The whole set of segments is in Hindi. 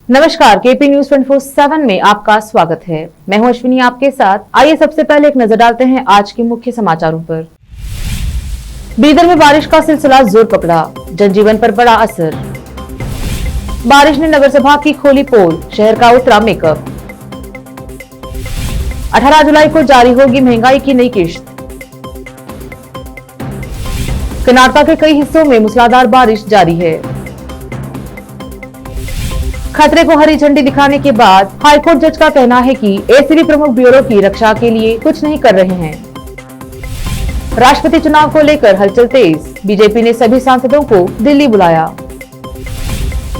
नमस्कार, केपी न्यूज 24/7 में आपका स्वागत है। मैं हूं अश्विनी आपके साथ। आइए सबसे पहले एक नजर डालते हैं आज के मुख्य समाचारों पर। बीदर में बारिश का सिलसिला जोर पकड़ा, जनजीवन पर पड़ा असर। बारिश ने नगर सभा की खोली पोल, शहर का उतरा मेकअप। 18 जुलाई को जारी होगी महंगाई की नई किश्त। कर्नाटक के कई हिस्सों में मूसलाधार बारिश जारी है। खतरे को हरी झंडी दिखाने के बाद हाईकोर्ट जज का कहना है कि एसीबी प्रमुख ब्यूरो की रक्षा के लिए कुछ नहीं कर रहे हैं। राष्ट्रपति चुनाव को लेकर हलचल तेज, बीजेपी ने सभी सांसदों को दिल्ली बुलाया।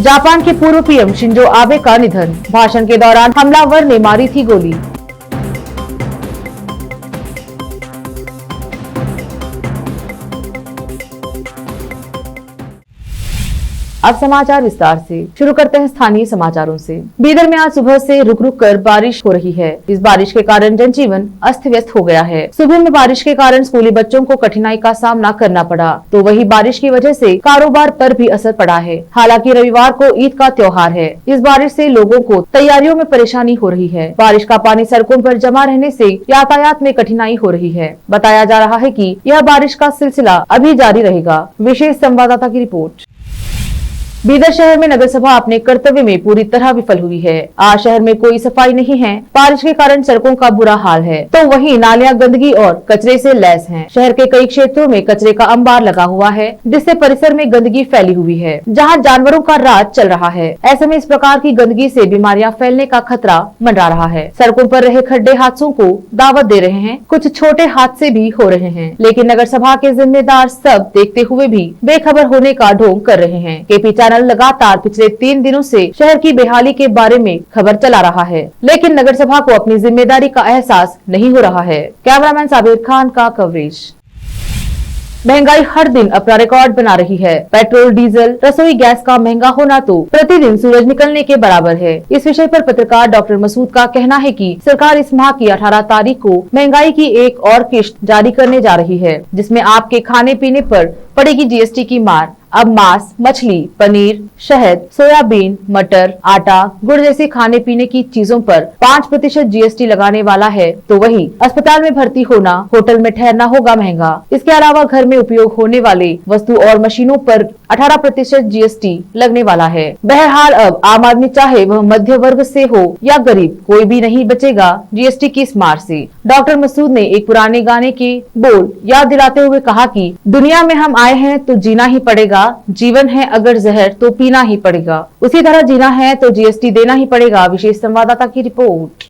जापान के पूर्व पीएम शिंजो आबे का निधन, भाषण के दौरान हमलावर ने मारी थी गोली। अब समाचार विस्तार से शुरू करते हैं स्थानीय समाचारों से। बीदर में आज सुबह से रुक रुक कर बारिश हो रही है। इस बारिश के कारण जनजीवन अस्त व्यस्त हो गया है। सुबह में बारिश के कारण स्कूली बच्चों को कठिनाई का सामना करना पड़ा, तो वही बारिश की वजह से कारोबार पर भी असर पड़ा है। हालांकि रविवार को ईद का त्योहार है। इस बारिश से लोगों को तैयारियों में परेशानी हो रही है। बारिश का पानी सड़कों पर जमा रहने से यातायात में कठिनाई हो रही है। बताया जा रहा है कि यह बारिश का सिलसिला अभी जारी रहेगा। विशेष संवाददाता की रिपोर्ट। बीदर शहर में नगर सभा अपने कर्तव्य में पूरी तरह विफल हुई है। आज शहर में कोई सफाई नहीं है। बारिश के कारण सड़कों का बुरा हाल है, तो वहीं नालियां गंदगी और कचरे से लैस हैं। शहर के कई क्षेत्रों में कचरे का अंबार लगा हुआ है, जिससे परिसर में गंदगी फैली हुई है, जहां जानवरों का राज चल रहा है। ऐसे में इस प्रकार की गंदगी से बीमारियां फैलने का खतरा मंडरा रहा है। सड़कों पर रहे खड्डे हादसों को दावत दे रहे हैं। कुछ छोटे हादसे भी हो रहे हैं, लेकिन नगर सभा के जिम्मेदार सब देखते हुए भी बेखबर होने का ढोंग कर रहे हैं। केपी चैनल लगातार पिछले 3 दिनों से शहर की बेहाली के बारे में खबर चला रहा है, लेकिन नगर सभा को अपनी जिम्मेदारी का एहसास नहीं हो रहा है। कैमरामैन साबिर खान का कवरेज। महंगाई हर दिन अपना रिकॉर्ड बना रही है। पेट्रोल, डीजल, रसोई गैस का महंगा होना तो प्रतिदिन सूरज निकलने के बराबर है। इस विषय पर पत्रकार डॉक्टर मसूद का कहना है कि सरकार इस माह की 18 तारीख को महंगाई की एक और किश्त जारी करने जा रही है, जिसमें आपके खाने पीने पर पड़ेगी जीएसटी की मार। अब मांस, मछली, पनीर, शहद, सोयाबीन, मटर, आटा, गुड़ जैसे खाने पीने की चीजों पर 5% जीएसटी लगाने वाला है, तो वही अस्पताल में भर्ती होना, होटल में ठहरना होगा महंगा। इसके अलावा घर में उपयोग होने वाले वस्तु और मशीनों पर 18% जीएसटी लगने वाला है। बहरहाल अब आम आदमी चाहे वह मध्य वर्ग से हो या गरीब, कोई भी नहीं बचेगा जीएसटी की इस मार से। डॉक्टर मसूद ने एक पुराने गाने के बोल याद दिलाते हुए कहा कि दुनिया में हम आए हैं तो जीना ही पड़ेगा, जीवन है अगर जहर तो पीना ही पड़ेगा, उसी तरह जीना है तो जीएसटी देना ही पड़ेगा। विशेष संवाददाता की रिपोर्ट।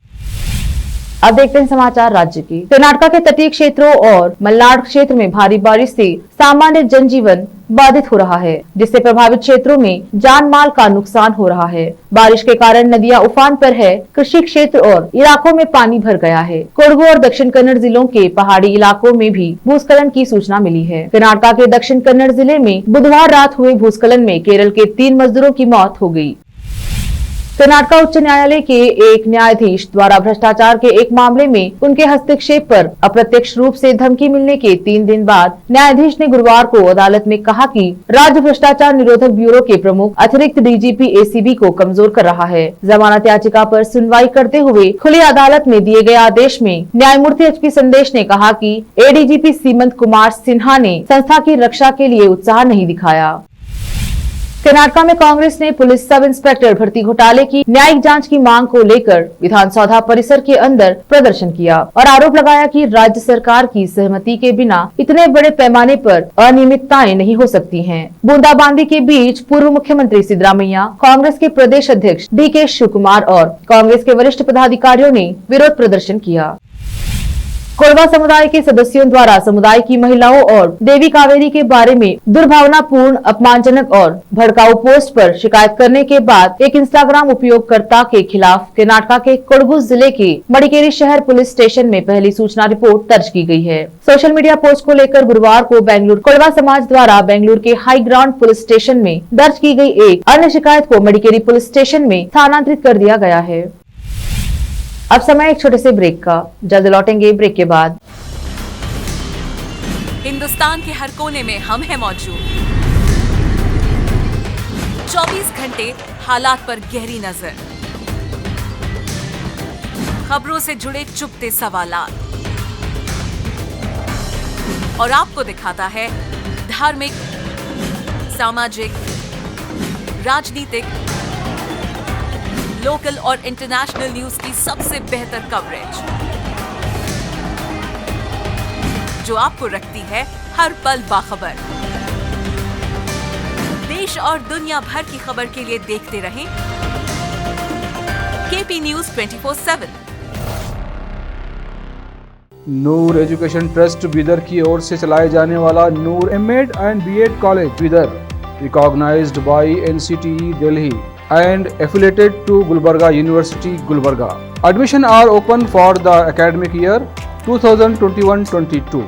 अब देखते हैं समाचार राज्य की। कर्नाटक के तटीय क्षेत्रों और मलनाड क्षेत्र में भारी बारिश से सामान्य जनजीवन बाधित हो रहा है, जिससे प्रभावित क्षेत्रों में जान माल का नुकसान हो रहा है। बारिश के कारण नदियां उफान पर है। कृषि क्षेत्र और इलाकों में पानी भर गया है। कोडगु और दक्षिण कन्नड़ जिलों के पहाड़ी इलाकों में भी भूस्खलन की सूचना मिली है। कर्नाटक के दक्षिण कन्नड़ जिले में बुधवार रात हुए भूस्खलन में केरल के 3 मजदूरों की मौत हो गयी। कर्नाटक उच्च न्यायालय के एक न्यायाधीश द्वारा भ्रष्टाचार के एक मामले में उनके हस्तक्षेप पर अप्रत्यक्ष रूप से धमकी मिलने के 3 दिन बाद न्यायाधीश ने गुरुवार को अदालत में कहा कि राज्य भ्रष्टाचार निरोधक ब्यूरो के प्रमुख अतिरिक्त डीजीपी एसीबी को कमजोर कर रहा है। जमानत याचिका पर सुनवाई करते हुए खुली अदालत में दिए गए आदेश में न्यायमूर्ति एचपी संदेश ने कहा कि एडीजीपी सीमंत कुमार सिन्हा ने संस्था की रक्षा के लिए उत्साह नहीं दिखाया। कर्नाटक में कांग्रेस ने पुलिस सब इंस्पेक्टर भर्ती घोटाले की न्यायिक जांच की मांग को लेकर विधानसभा परिसर के अंदर प्रदर्शन किया और आरोप लगाया कि राज्य सरकार की सहमति के बिना इतने बड़े पैमाने पर अनियमितताएं नहीं हो सकती हैं। बूंदाबांदी के बीच पूर्व मुख्यमंत्री सिद्धरामैया, कांग्रेस के प्रदेश अध्यक्ष डीके शिवकुमार और कांग्रेस के वरिष्ठ पदाधिकारियों ने विरोध प्रदर्शन किया। कोरबा समुदाय के सदस्यों द्वारा समुदाय की महिलाओं और देवी कावेरी के बारे में दुर्भावनापूर्ण, अपमानजनक और भड़काऊ पोस्ट पर शिकायत करने के बाद एक इंस्टाग्राम उपयोगकर्ता के खिलाफ कर्नाटक के कोडगु जिले के मडिकेरी शहर पुलिस स्टेशन में पहली सूचना रिपोर्ट दर्ज की गई है। सोशल मीडिया पोस्ट को लेकर गुरुवार को बेंगलुरु कोरबा समाज द्वारा बेंगलुरु के हाई ग्राउंड पुलिस स्टेशन में दर्ज की गई एक अन्य शिकायत को मडिकेरी पुलिस स्टेशन में स्थानांतरित कर दिया गया है। अब समय एक छोटे से ब्रेक का, जल्द लौटेंगे ब्रेक के बाद। हिंदुस्तान के हर कोने में हम हैं मौजूद। 24 घंटे हालात पर गहरी नजर, खबरों से जुड़े चुपते सवालात, और आपको दिखाता है धार्मिक, सामाजिक, राजनीतिक, लोकल और इंटरनेशनल न्यूज की सबसे बेहतर कवरेज, जो आपको रखती है हर पल बाखबर। देश और दुनिया भर की खबर के लिए देखते रहें KP news 24/7। Noor education trust Bidar की ओर से चलाए जाने वाला Noor MEd and BEd college Bidar, recognized by NCTE Delhi and affiliated to Gulbarga University, Gulbarga. Admission are open for the academic year 2021-22.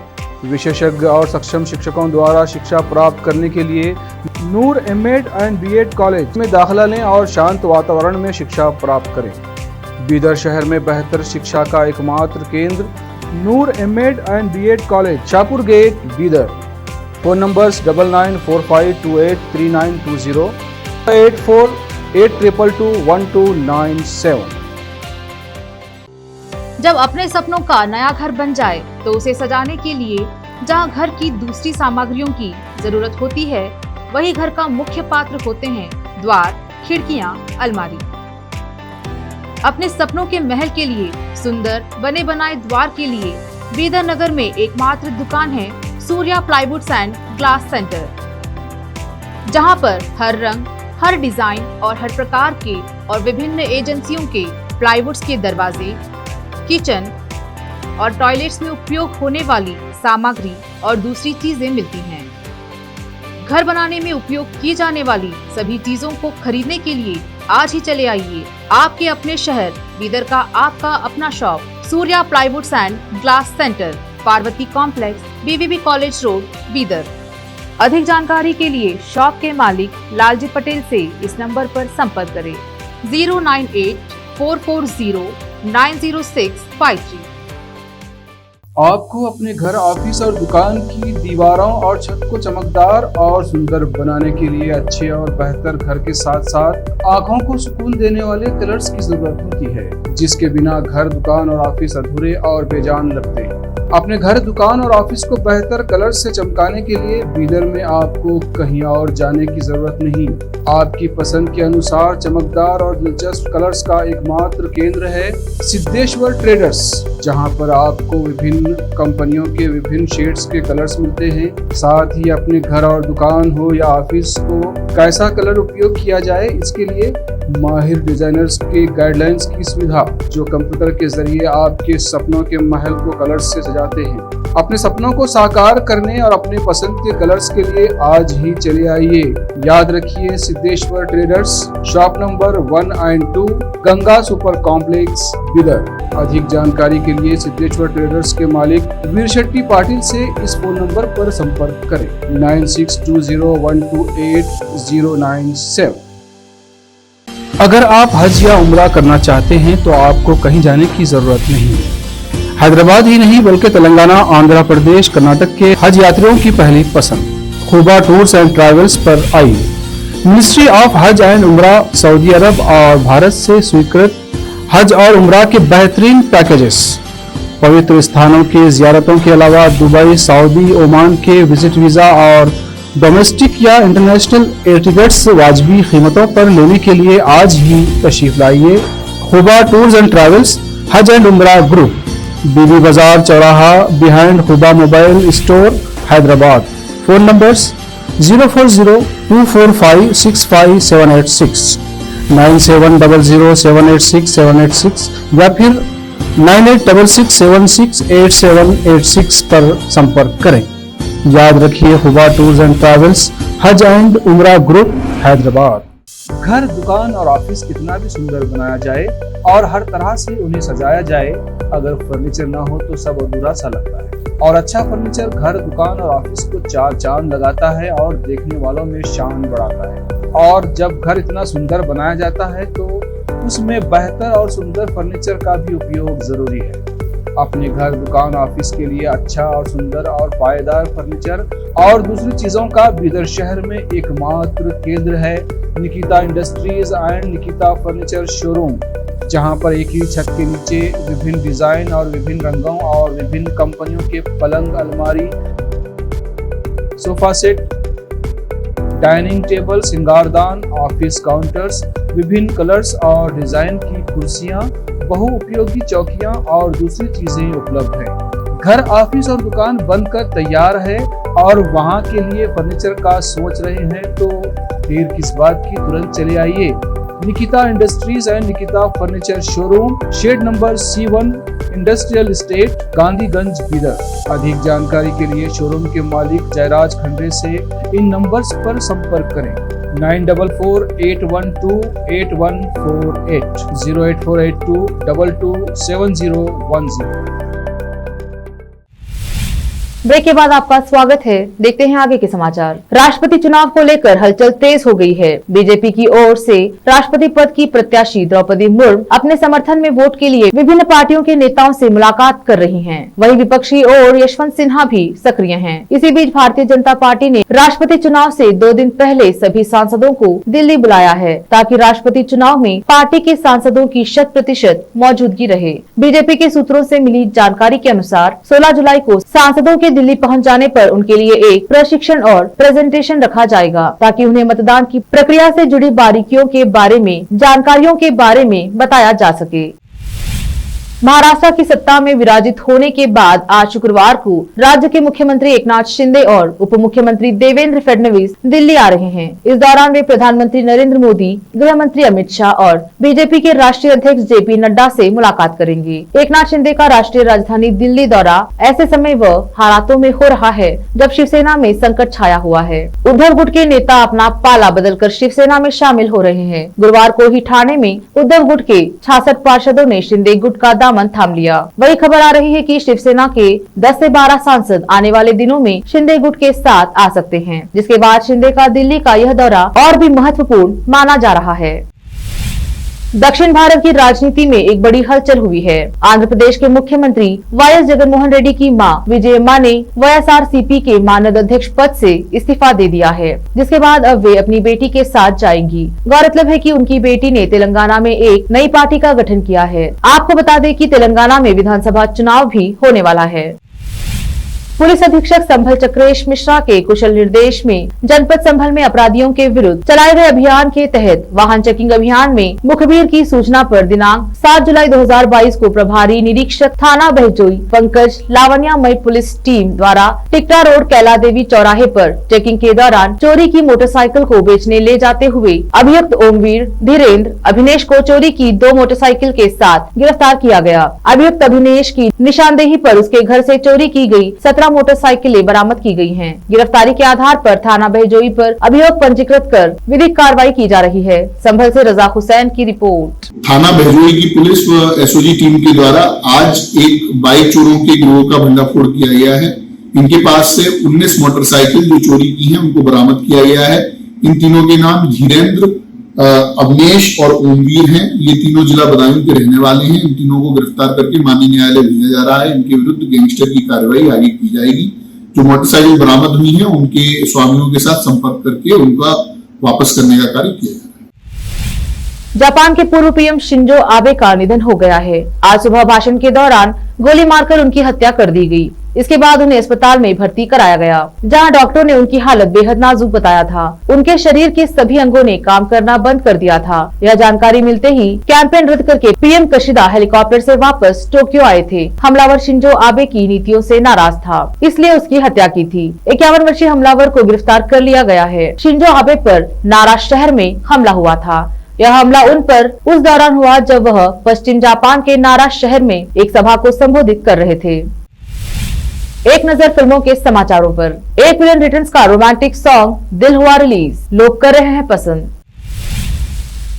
विशेषज्ञ और सक्षम शिक्षकों द्वारा शिक्षा प्राप्त करने के लिए नूर एमएड एंड बीएड कॉलेज में दाखिला लें और शांत वातावरण में शिक्षा प्राप्त करें। बीदर शहर में बेहतर शिक्षा का एकमात्र केंद्र Noor MEd and BEd college, Shahpur gate, Bidar. Phone numbers 9945283920, 8482221297। जब अपने सपनों का नया घर बन जाए तो उसे सजाने के लिए जहां घर की दूसरी सामग्रियों की जरूरत होती है, वही घर का मुख्य पात्र होते हैं द्वार, खिड़कियां, अलमारी। अपने सपनों के महल के लिए सुंदर बने बनाए द्वार के लिए बीदर नगर में एकमात्र दुकान है Surya plywoods and glass centre, जहां पर हर रंग, हर डिजाइन और हर प्रकार के और विभिन्न एजेंसियों के प्लाईवुड्स के दरवाजे, किचन और टॉयलेट्स में उपयोग होने वाली सामग्री और दूसरी चीजें मिलती हैं। घर बनाने में उपयोग की जाने वाली सभी चीजों को खरीदने के लिए आज ही चले आइए आपके अपने शहर बीदर का आपका अपना shop Surya plywoods and glass centre, Parvati complex, BVB college road, Bidar. अधिक जानकारी के लिए शॉप के मालिक लालजी पटेल से इस नंबर पर संपर्क करें 098-440-90653। आपको अपने घर, ऑफिस और दुकान की दीवारों और छत को चमकदार और सुंदर बनाने के लिए अच्छे और बेहतर घर के साथ साथ आंखों को सुकून देने वाले कलर्स की जरूरत होती है, जिसके बिना घर, दुकान और ऑफिस अधूरे और बेजान लगते हैं। अपने घर, दुकान और ऑफिस को बेहतर कलर्स से चमकाने के लिए बीदर में आपको कहीं और जाने की जरूरत नहीं। आपकी पसंद के अनुसार चमकदार और दिलचस्प कलर्स का एकमात्र केंद्र है सिद्धेश्वर ट्रेडर्स, जहां पर आपको विभिन्न कंपनियों के विभिन्न शेड्स के कलर्स मिलते हैं। साथ ही अपने घर और दुकान हो या ऑफिस को कैसा कलर उपयोग किया जाए, इसके लिए माहिर डिजाइनर्स के गाइडलाइंस की सुविधा, जो कंप्यूटर के जरिए आपके सपनों के महल को कलर्स से सजाते हैं। अपने सपनों को साकार करने और अपने पसंद के कलर्स के लिए आज ही चले आइए। याद रखिए, Siddheshwar traders, shop number 1 and 2, Ganga super complex, Bidar. अधिक जानकारी के लिए सिद्धेश्वर ट्रेडर्स के मालिक वीर शेट्टी पाटिल से इस फोन नंबर पर संपर्क करें 9620128097। अगर आप हज या उम्रा करना चाहते हैं तो आपको कहीं जाने की जरूरत नहीं। हैदराबाद ही नहीं बल्कि तेलंगाना, आंध्र प्रदेश, कर्नाटक के हज यात्रियों की पहली पसंद खुबा टूर्स एंड ट्रैवल्स पर आइए। मिनिस्ट्री ऑफ हज एंड उम्रा, सऊदी अरब और भारत से स्वीकृत हज और उम्रा के बेहतरीन पैकेजेस, पवित्र स्थानों की जियारतों के अलावा दुबई, सऊदी, ओमान के विजिट वीजा और डोमेस्टिक या इंटरनेशनल एयर टिकट्स वाजबी कीमतों पर लेने के लिए आज ही तशरीफ लाइए। खुबा टूर्स एंड ट्रैवल्स, हज एंड उम्रा ग्रुप, बीबी बाजार चौराहा, behind Khuba mobile store, Hyderabad. Phone numbers 04024565786, 9700786786 या फिर 9866768786 पर संपर्क करें। याद रखिए, खुबा टूर्स एंड ट्रैवल्स, हज एंड उम्रा ग्रुप, हैदराबाद। घर, दुकान और ऑफिस कितना भी सुंदर बनाया जाए और हर तरह से उन्हें सजाया जाए, अगर फर्नीचर ना हो तो सब अधूरा सा लगता है। और अच्छा फर्नीचर घर, दुकान और ऑफिस को चार चांद लगाता है और देखने वालों में शान बढ़ाता है। और जब घर इतना सुंदर बनाया जाता है तो उसमें बेहतर और सुंदर फर्नीचर का भी उपयोग जरूरी है। अपने घर, दुकान, ऑफिस के लिए अच्छा और सुंदर और पायदार फर्नीचर और दूसरी चीजों का बीदर शहर में एकमात्र केंद्र है Nikita industries and Nikita furniture showroom, जहां पर एक ही छत के नीचे विभिन्न डिजाइन और विभिन्न रंगों और विभिन्न कंपनियों के पलंग, अलमारी, सोफा सेट, डाइनिंग टेबल, सिंगारदान, ऑफिस काउंटर्स, विभिन्न कलर्स और डिजाइन की कुर्सियां, बहुउपयोगी चौकियां और दूसरी चीजें उपलब्ध हैं। घर, ऑफिस और दुकान बनकर तैयार है और वहां के लिए फर्नीचर का सोच रहे हैं तो देर किस बात की, तुरंत चले आइए। Nikita industries and Nikita furniture showroom, shed number C1, industrial estate, Gandhiganj, Bidar. अधिक जानकारी के लिए शोरूम के मालिक जयराज खंडे से इन नंबर्स पर संपर्क करें 9448128148 08482227010। ब्रेक के बाद आपका स्वागत है। देखते हैं आगे के समाचार। राष्ट्रपति चुनाव को लेकर हलचल तेज हो गई है। बीजेपी की ओर से राष्ट्रपति पद की प्रत्याशी द्रौपदी मुर्मू अपने समर्थन में वोट के लिए विभिन्न पार्टियों के नेताओं से मुलाकात कर रही हैं। वहीं विपक्षी ओर यशवंत सिन्हा भी सक्रिय हैं। इसी बीच भारतीय जनता पार्टी ने राष्ट्रपति चुनाव से 2 दिन पहले सभी सांसदों को दिल्ली बुलाया है ताकि राष्ट्रपति चुनाव में पार्टी के सांसदों की 100% मौजूदगी रहे। बीजेपी के सूत्रों से मिली जानकारी के अनुसार 16 जुलाई को सांसदों के दिल्ली पहुंच जाने पर उनके लिए एक प्रशिक्षण और प्रेजेंटेशन रखा जाएगा ताकि उन्हें मतदान की प्रक्रिया से जुड़ी बारीकियों के बारे में, जानकारियों के बारे में बताया जा सके। महाराष्ट्र की सत्ता में विराजित होने के बाद आज शुक्रवार को राज्य के मुख्यमंत्री एकनाथ शिंदे और उप मुख्यमंत्री देवेंद्र फडणवीस दिल्ली आ रहे हैं। इस दौरान वे प्रधानमंत्री नरेंद्र मोदी, गृह मंत्री अमित शाह और बीजेपी के राष्ट्रीय अध्यक्ष JP नड्डा से मुलाकात करेंगे। एकनाथ शिंदे का राष्ट्रीय राजधानी दिल्ली दौरा ऐसे समय व हालातों में हो रहा है जब शिवसेना में संकट छाया हुआ है। उद्धव गुट के नेता अपना पाला बदलकर शिवसेना में शामिल हो रहे हैं। गुरुवार को ही ठाणे में उद्धव गुट के 66 पार्षदों ने शिंदे गुट का दामन थाम लिया। वही खबर आ रही है कि शिवसेना के 10 से 12 सांसद आने वाले दिनों में शिंदे गुट के साथ आ सकते हैं, जिसके बाद शिंदे का दिल्ली का यह दौरा और भी महत्वपूर्ण माना जा रहा है। दक्षिण भारत की राजनीति में एक बड़ी हलचल हुई है। आंध्र प्रदेश के मुख्यमंत्री YS जगनमोहन रेड्डी की मां विजयम्मा ने YSRCP के मानद अध्यक्ष पद से इस्तीफा दे दिया है, जिसके बाद अब वे अपनी बेटी के साथ जाएंगी। गौरतलब है कि उनकी बेटी ने तेलंगाना में एक नई पार्टी का गठन किया है। आपको बता दें कि तेलंगाना में विधानसभा चुनाव भी होने वाला है। पुलिस अधीक्षक संभल चक्रेश मिश्रा के कुशल निर्देश में जनपद संभल में अपराधियों के विरुद्ध चलाए गए अभियान के तहत वाहन चेकिंग अभियान में मुखबिर की सूचना पर दिनांक 7 जुलाई 2022 को प्रभारी निरीक्षक थाना बहजोई पंकज लावण्यामय पुलिस टीम द्वारा टिकटा रोड कैला देवी चौराहे पर चेकिंग के दौरान चोरी की मोटरसाइकिल को बेचने ले जाते हुए अभियुक्त ओमवीर, धीरेन्द्र, अभिनेश को चोरी की 2 मोटरसाइकिल के साथ गिरफ्तार किया गया। अभियुक्त अभिनेश की निशानदेही पर उसके घर से चोरी की गई 17 मोटरसाइकिलें बरामद की गई हैं। गिरफ्तारी के आधार पर थाना बहजोई पर अभियोग पंजीकृत कर विधिक कार्रवाई की जा रही है। संभल से रजा हुसैन की रिपोर्ट। थाना बहजोई की पुलिस व SOG टीम के द्वारा आज एक बाइक चोरों के गिरोह का भंडाफोड़ किया गया है। इनके पास से 19 मोटरसाइकिल जो चोरी की हैं उनको बरामद किया गया है। इन तीनों के नाम धीरेन्द्र, अवनेश और ओमवीर हैं। ये तीनों जिला बदायूं के रहने वाले हैं। इन तीनों को गिरफ्तार करके माननीय न्यायालय भेजा जा रहा है। इनके विरुद्ध गैंगस्टर की कार्रवाई आगे की जाएगी। जो मोटरसाइकिल बरामद हुई है उनके स्वामियों के साथ संपर्क करके उनका वापस करने का कार्य किया जाएगा। जापान के पूर्व PM शिंजो आबे का निधन हो गया है। आज सुबह भाषण के दौरान गोली मारकर उनकी हत्या कर दी गई। इसके बाद उन्हें अस्पताल में भर्ती कराया गया, जहां डॉक्टरों ने उनकी हालत बेहद नाजुक बताया था। उनके शरीर के सभी अंगों ने काम करना बंद कर दिया था। यह जानकारी मिलते ही कैंपेन रद्द करके PM कशिदा हेलीकॉप्टर से वापस टोक्यो आए थे। हमलावर शिंजो आबे की नीतियों से नाराज था, इसलिए उसकी हत्या की थी। 51 वर्षीय हमलावर को गिरफ्तार कर लिया गया है। शिंजो आबे पर नारा शहर में हमला हुआ था। यह हमला उन पर उस दौरान हुआ जब वह पश्चिम जापान के नारा शहर में एक सभा को संबोधित कर रहे थे। एक नजर फिल्मों के समाचारों पर। 1 मिलियन रिटर्न्स का रोमांटिक सॉन्ग दिल हुआ रिलीज, लोग कर रहे हैं पसंद।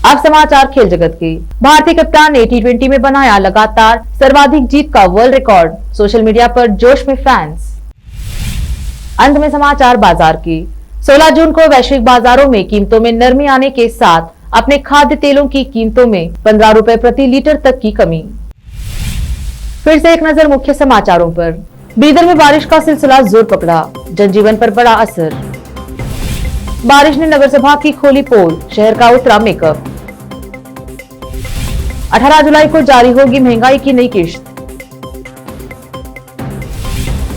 अब समाचार खेल जगत के। भारतीय कप्तान ने T20 में बनाया लगातार सर्वाधिक जीत का वर्ल्ड रिकॉर्ड, सोशल मीडिया पर जोश में फैंस। अंत में समाचार बाजार की। 16 जून को वैश्विक बाजारों में कीमतों में नरमी आने के साथ अपने खाद्य तेलों की कीमतों में 15 रुपए प्रति लीटर तक की कमी। फिर से एक नजर मुख्य समाचारों पर। बीदर में बारिश का सिलसिला जोर पकड़ा, जनजीवन पर बड़ा असर। बारिश ने नगर सभा की खोली पोल, शहर का उतरा मेकअप। 18 जुलाई को जारी होगी महंगाई की नई किश्त।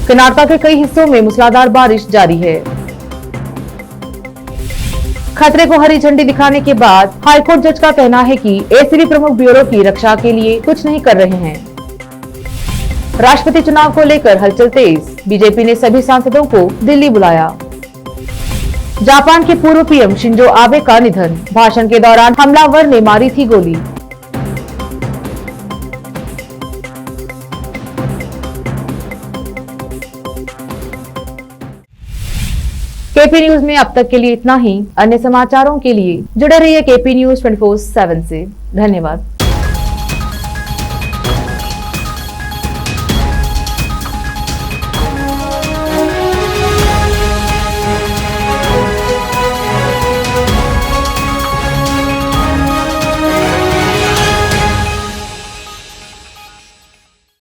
कर्नाटक के कई हिस्सों में मूसलाधार बारिश जारी है। खतरे को हरी झंडी दिखाने के बाद हाईकोर्ट जज का कहना है कि एसीबी प्रमुख ब्यूरो की रक्षा के लिए कुछ नहीं कर रहे हैं। राष्ट्रपति चुनाव को लेकर हलचल तेज, बीजेपी ने सभी सांसदों को दिल्ली बुलाया। जापान के पूर्व पीएम शिंजो आबे का निधन, भाषण के दौरान हमलावर ने मारी थी गोली। केपी न्यूज में अब तक के लिए इतना ही। अन्य समाचारों के लिए जुड़े रहिए केपी न्यूज 24/7 से। धन्यवाद।